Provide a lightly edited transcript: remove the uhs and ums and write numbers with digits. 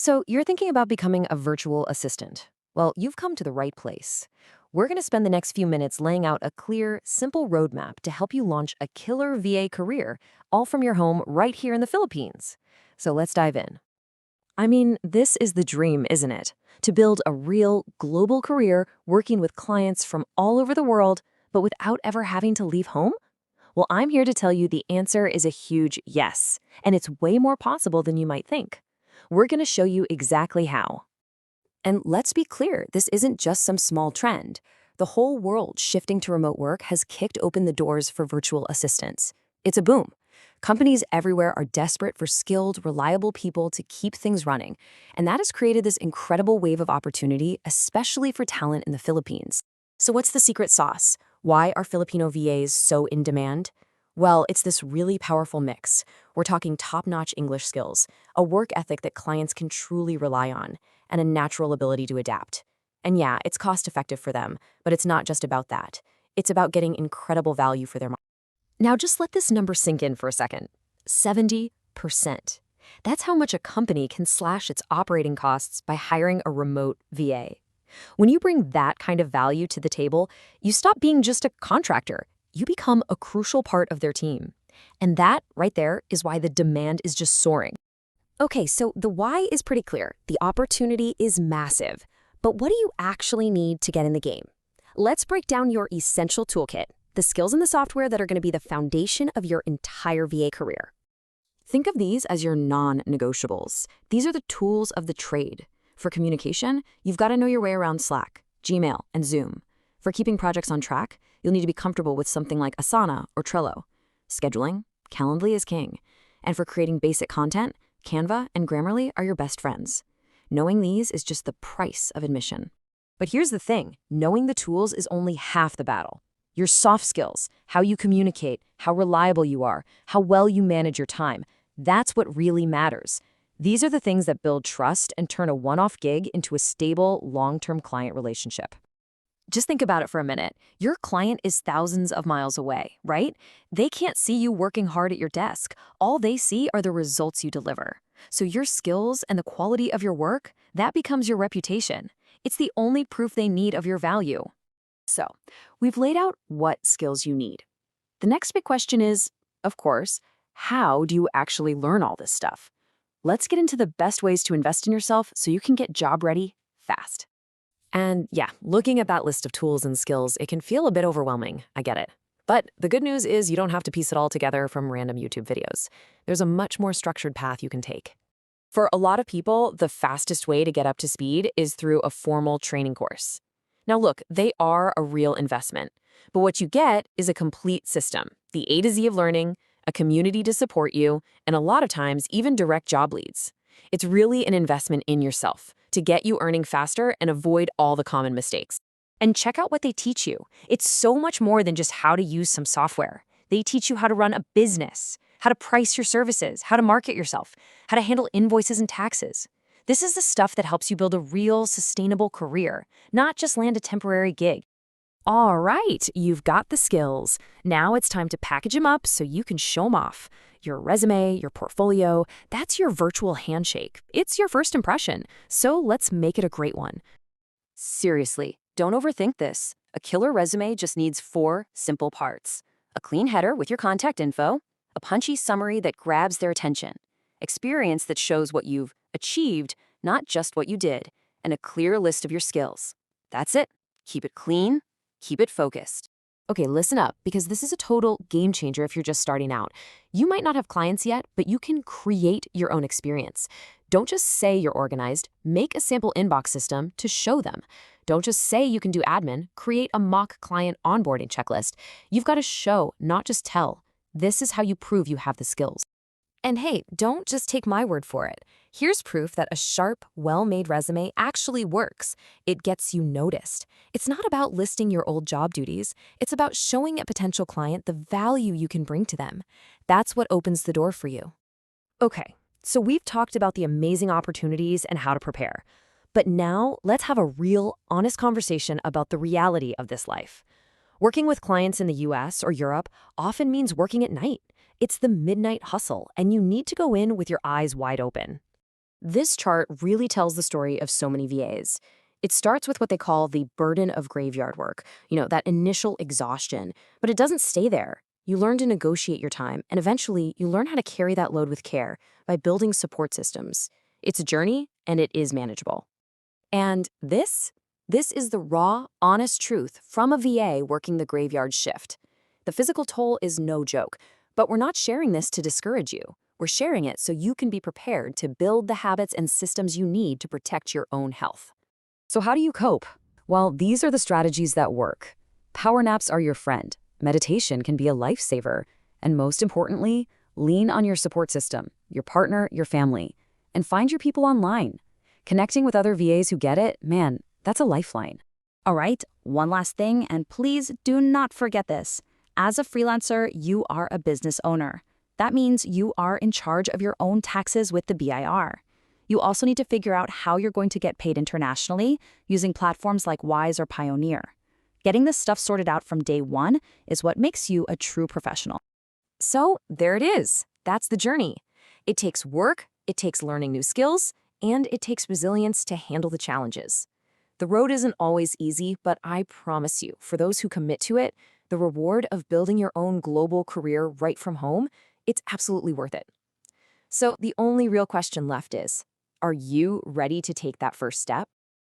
So, you're thinking about becoming a virtual assistant. Well, you've come to the right place. We're going to spend the next few minutes laying out a clear, simple roadmap to help you launch a killer VA career, all from your home right here in the Philippines. So, let's dive in. I mean, this is the dream, isn't it? To build a real, global career working with clients from all over the world, but without ever having to leave home? Well, I'm here to tell you the answer is a huge yes, and it's way more possible than you might think. We're going to show you exactly how. And let's be clear, this isn't just some small trend. The whole world shifting to remote work has kicked open the doors for virtual assistants. It's a boom. Companies everywhere are desperate for skilled, reliable people to keep things running, and that has created this incredible wave of opportunity, especially for talent in the Philippines. So what's the secret sauce? Why are Filipino VAs so in demand? Well, it's this really powerful mix. We're talking top-notch English skills, a work ethic that clients can truly rely on, and a natural ability to adapt. And yeah, it's cost-effective for them, but it's not just about that. It's about getting incredible value for their money. Now just let this number sink in for a second. 70%. That's how much a company can slash its operating costs by hiring a remote VA. When you bring that kind of value to the table, you stop being just a contractor. You become a crucial part of their team. And that, right there, is why the demand is just soaring. Okay, so the why is pretty clear. The opportunity is massive. But what do you actually need to get in the game? Let's break down your essential toolkit, the skills and the software that are going to be the foundation of your entire VA career. Think of these as your non-negotiables. These are the tools of the trade. For communication, you've got to know your way around Slack, Gmail, and Zoom. For keeping projects on track, you'll need to be comfortable with something like Asana or Trello. Scheduling, Calendly is king. And for creating basic content, Canva and Grammarly are your best friends. Knowing these is just the price of admission. But here's the thing, knowing the tools is only half the battle. Your soft skills, how you communicate, how reliable you are, how well you manage your time, that's what really matters. These are the things that build trust and turn a one-off gig into a stable, long-term client relationship. Just think about it for a minute. Your client is thousands of miles away, right? They can't see you working hard at your desk. All they see are the results you deliver. So your skills and the quality of your work, that becomes your reputation. It's the only proof they need of your value. So, we've laid out what skills you need. The next big question is, of course, how do you actually learn all this stuff? Let's get into the best ways to invest in yourself so you can get job ready fast. And yeah, looking at that list of tools and skills, it can feel a bit overwhelming. I get it. But the good news is you don't have to piece it all together from random YouTube videos. There's a much more structured path you can take. For a lot of people, the fastest way to get up to speed is through a formal training course. Now look, they are a real investment. But what you get is a complete system, the A to Z of learning, a community to support you, and a lot of times even direct job leads. It's really an investment in yourself to get you earning faster and avoid all the common mistakes. And check out what they teach you. It's so much more than just how to use some software. They teach you how to run a business, how to price your services, how to market yourself, how to handle invoices and taxes. This is the stuff that helps you build a real, sustainable career, not just land a temporary gig. All right, you've got the skills. Now it's time to package them up so you can show them off. Your resume, your portfolio, that's your virtual handshake. It's your first impression, so let's make it a great one. Seriously, don't overthink this. A killer resume just needs 4 simple parts. A clean header with your contact info, a punchy summary that grabs their attention, experience that shows what you've achieved, not just what you did, and a clear list of your skills. That's it. Keep it clean. Keep it focused. Okay, listen up, because this is a total game changer if you're just starting out. You might not have clients yet, but you can create your own experience. Don't just say you're organized. Make a sample inbox system to show them. Don't just say you can do admin. Create a mock client onboarding checklist. You've got to show, not just tell. This is how you prove you have the skills. And hey, don't just take my word for it. Here's proof that a sharp, well-made resume actually works. It gets you noticed. It's not about listing your old job duties. It's about showing a potential client the value you can bring to them. That's what opens the door for you. Okay, so we've talked about the amazing opportunities and how to prepare. But now let's have a real, honest conversation about the reality of this life. Working with clients in the US or Europe often means working at night. It's the midnight hustle, and you need to go in with your eyes wide open. This chart really tells the story of so many VAs. It starts with what they call the burden of graveyard work, that initial exhaustion, but it doesn't stay there. You learn to negotiate your time, and eventually you learn how to carry that load with care by building support systems. It's a journey, and it is manageable. And this is the raw, honest truth from a VA working the graveyard shift. The physical toll is no joke, but we're not sharing this to discourage you. We're sharing it so you can be prepared to build the habits and systems you need to protect your own health. So how do you cope? Well, these are the strategies that work. Power naps are your friend. Meditation can be a lifesaver. And most importantly, lean on your support system, your partner, your family, and find your people online. Connecting with other VAs who get it, man, that's a lifeline. All right, one last thing, and please do not forget this. As a freelancer, you are a business owner. That means you are in charge of your own taxes with the BIR. You also need to figure out how you're going to get paid internationally using platforms like Wise or Payoneer. Getting this stuff sorted out from day one is what makes you a true professional. So there it is. That's the journey. It takes work, it takes learning new skills, and it takes resilience to handle the challenges. The road isn't always easy, but I promise you, for those who commit to it, the reward of building your own global career right from home, it's absolutely worth it. So the only real question left is, are you ready to take that first step?